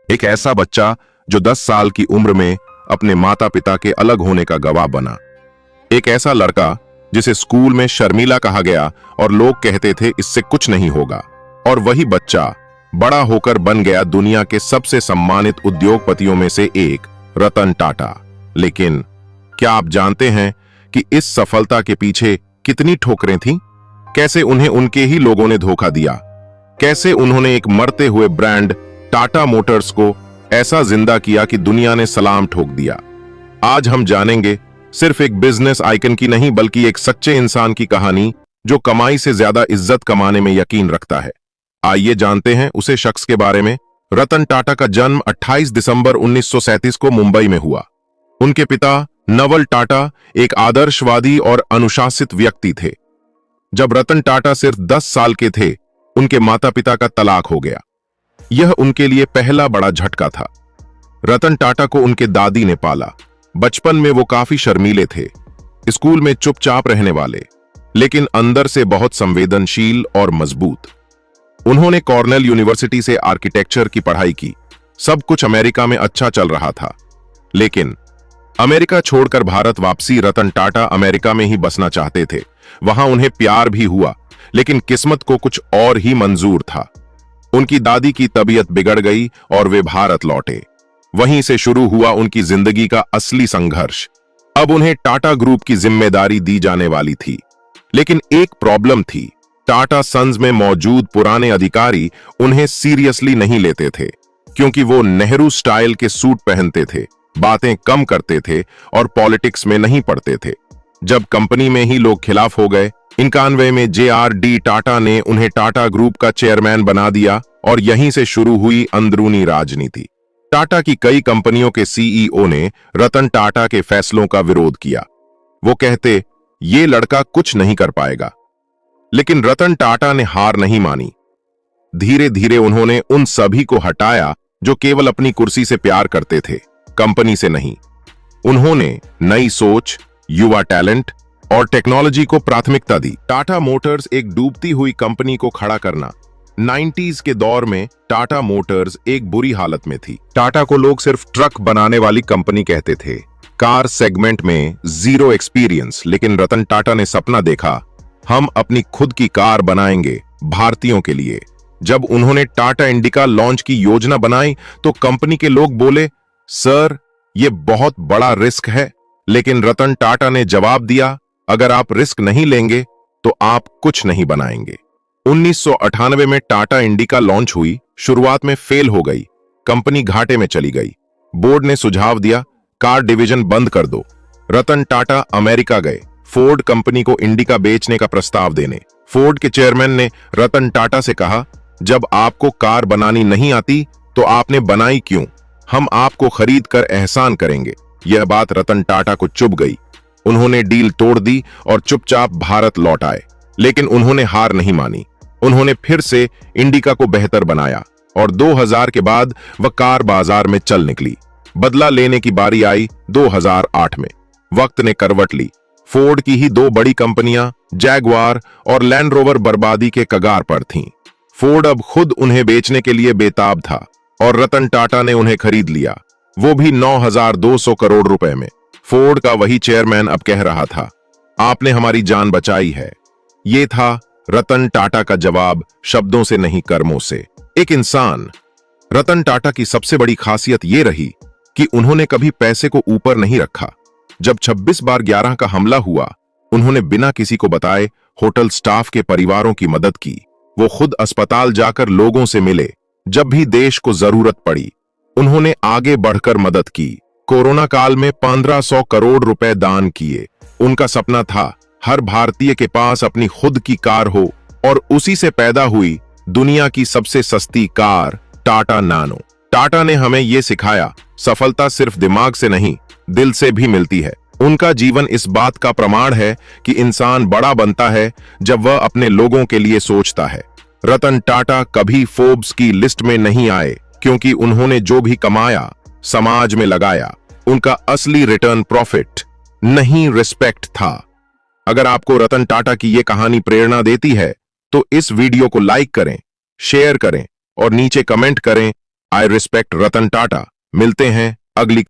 एक ऐसा बच्चा जो 10 साल की उम्र में अपने माता पिता के अलग होने का गवाह बना। एक ऐसा लड़का जिसे स्कूल में शर्मीला कहा गया और लोग कहते थे इससे कुछ नहीं होगा। और वही बच्चा बड़ा होकर बन गया दुनिया के सबसे सम्मानित उद्योगपतियों में से एक, रतन टाटा। लेकिन क्या आप जानते हैं कि इस सफलता के पीछे कितनी ठोकरें थीं? कैसे उन्हें उनके ही लोगों ने धोखा दिया? कैसे उन्होंने एक मरते हुए ब्रांड टाटा मोटर्स को ऐसा जिंदा किया कि दुनिया ने सलाम ठोक दिया? आज हम जानेंगे सिर्फ एक बिजनेस आइकन की नहीं, बल्कि एक सच्चे इंसान की कहानी जो कमाई से ज्यादा इज्जत कमाने में यकीन रखता है। आइए जानते हैं उसे शख्स के बारे में। रतन टाटा का जन्म 28 दिसंबर 1937 को मुंबई में हुआ। उनके पिता नवल टाटा एक आदर्शवादी और अनुशासित व्यक्ति थे। जब रतन टाटा सिर्फ 10 साल के थे, उनके माता पिता का तलाक हो गया। यह उनके लिए पहला बड़ा झटका था। रतन टाटा को उनके दादी ने पाला। बचपन में वो काफी शर्मीले थे, स्कूल में चुपचाप रहने वाले, लेकिन अंदर से बहुत संवेदनशील और मजबूत। उन्होंने कॉर्नेल यूनिवर्सिटी से आर्किटेक्चर की पढ़ाई की। सब कुछ अमेरिका में अच्छा चल रहा था, लेकिन अमेरिका छोड़कर भारत वापसी रतन टाटा अमेरिका में ही बसना चाहते थे। वहां उन्हें प्यार भी हुआ, लेकिन किस्मत को कुछ और ही मंजूर था। उनकी दादी की तबीयत बिगड़ गई और वे भारत लौटे। वहीं से शुरू हुआ उनकी जिंदगी का असली संघर्ष। अब उन्हें टाटा ग्रुप की जिम्मेदारी दी जाने वाली थी, लेकिन एक प्रॉब्लम थी। टाटा सन्स में मौजूद पुराने अधिकारी उन्हें सीरियसली नहीं लेते थे, क्योंकि वो नेहरू स्टाइल के सूट पहनते थे, बातें कम करते थे और पॉलिटिक्स में नहीं पड़ते थे। जब कंपनी में ही लोग खिलाफ हो गए, 91 में JRD टाटा ने उन्हें टाटा ग्रुप का चेयरमैन बना दिया और यहीं से शुरू हुई अंदरूनी राजनीति। टाटा की कई कंपनियों के CEO ने रतन टाटा के फैसलों का विरोध किया। वो कहते, ये लड़का कुछ नहीं कर पाएगा। लेकिन रतन टाटा ने हार नहीं मानी। धीरे धीरे उन्होंने उन सभी को हटाया जो केवल अपनी कुर्सी से प्यार करते थे, कंपनी से नहीं। उन्होंने नई सोच, युवा टैलेंट और टेक्नोलॉजी को प्राथमिकता दी। टाटा मोटर्स एक डूबती हुई कंपनी को खड़ा करना। 90s के दौर में टाटा मोटर्स एक बुरी हालत में थी। टाटा को लोग सिर्फ ट्रक बनाने वाली कंपनी कहते थे, कार सेगमेंट में जीरो एक्सपीरियंस। लेकिन रतन टाटा ने सपना देखा, हम अपनी खुद की कार बनाएंगे, भारतीयों के लिए। जब उन्होंने टाटा इंडिका लॉन्च की योजना बनाई तो कंपनी के लोग बोले, सर ये बहुत बड़ा रिस्क है। लेकिन रतन टाटा ने जवाब दिया, अगर आप रिस्क नहीं लेंगे तो आप कुछ नहीं बनाएंगे। 1998 में टाटा इंडिका लॉन्च हुई। शुरुआत में फेल हो गई, कंपनी घाटे में चली गई। बोर्ड ने सुझाव दिया, कार डिवीजन बंद कर दो। रतन टाटा अमेरिका गए, फोर्ड कंपनी को इंडिका बेचने का प्रस्ताव देने। फोर्ड के चेयरमैन ने रतन टाटा से कहा, जब आपको कार बनानी नहीं आती तो आपने बनाई क्यों? हम आपको खरीद कर एहसान करेंगे। यह बात रतन टाटा को चुभ गई। उन्होंने डील तोड़ दी और चुपचाप भारत लौट आए। लेकिन उन्होंने हार नहीं मानी। उन्होंने फिर से इंडिका को बेहतर बनाया और 2000 के बाद वह कार बाजार में चल निकली। बदला लेने की बारी आई 2008 में। वक्त ने करवट ली। फोर्ड की ही दो बड़ी कंपनियां जैगवार और लैंड रोवर बर्बादी के कगार पर थीं। फोर्ड अब खुद उन्हें बेचने के लिए बेताब था और रतन टाटा ने उन्हें खरीद लिया, वो भी 9,200 करोड़ रुपए में। फोर्ड का वही चेयरमैन अब कह रहा था, आपने हमारी जान बचाई है। ये था रतन टाटा का जवाब, शब्दों से नहीं कर्मों से। एक इंसान। रतन टाटा की सबसे बड़ी खासियत यह रही कि उन्होंने कभी पैसे को ऊपर नहीं रखा। जब 26/11 का हमला हुआ, उन्होंने बिना किसी को बताए होटल स्टाफ के परिवारों की मदद की। वो खुद अस्पताल जाकर लोगों से मिले। जब भी देश को जरूरत पड़ी, उन्होंने आगे बढ़कर मदद की। कोरोना काल में 1500 करोड़ रुपए दान किए। उनका सपना था हर भारतीय के पास अपनी खुद की कार हो, और उसी से पैदा हुई दुनिया की सबसे सस्ती कार, टाटा नैनो। टाटा ने हमें यह सिखाया, सफलता सिर्फ दिमाग से नहीं, दिल से भी मिलती है। उनका जीवन इस बात का प्रमाण है कि इंसान बड़ा बनता है जब वह अपने लोगों के लिए सोचता है। रतन टाटा कभी फोर्ब्स की लिस्ट में नहीं आए, क्योंकि उन्होंने जो भी कमाया समाज में लगाया। उनका असली रिटर्न प्रॉफिट नहीं, रिस्पेक्ट था। अगर आपको रतन टाटा की यह कहानी प्रेरणा देती है तो इस वीडियो को लाइक करें, शेयर करें और नीचे कमेंट करें, आई रिस्पेक्ट रतन टाटा। मिलते हैं अगली